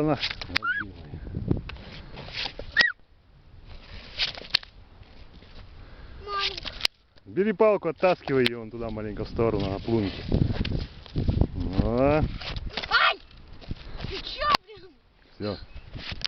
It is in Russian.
она. Бери палку, оттаскивай ее вон туда маленько в сторону, на плунке. Ай! Ты чё, блин? Все.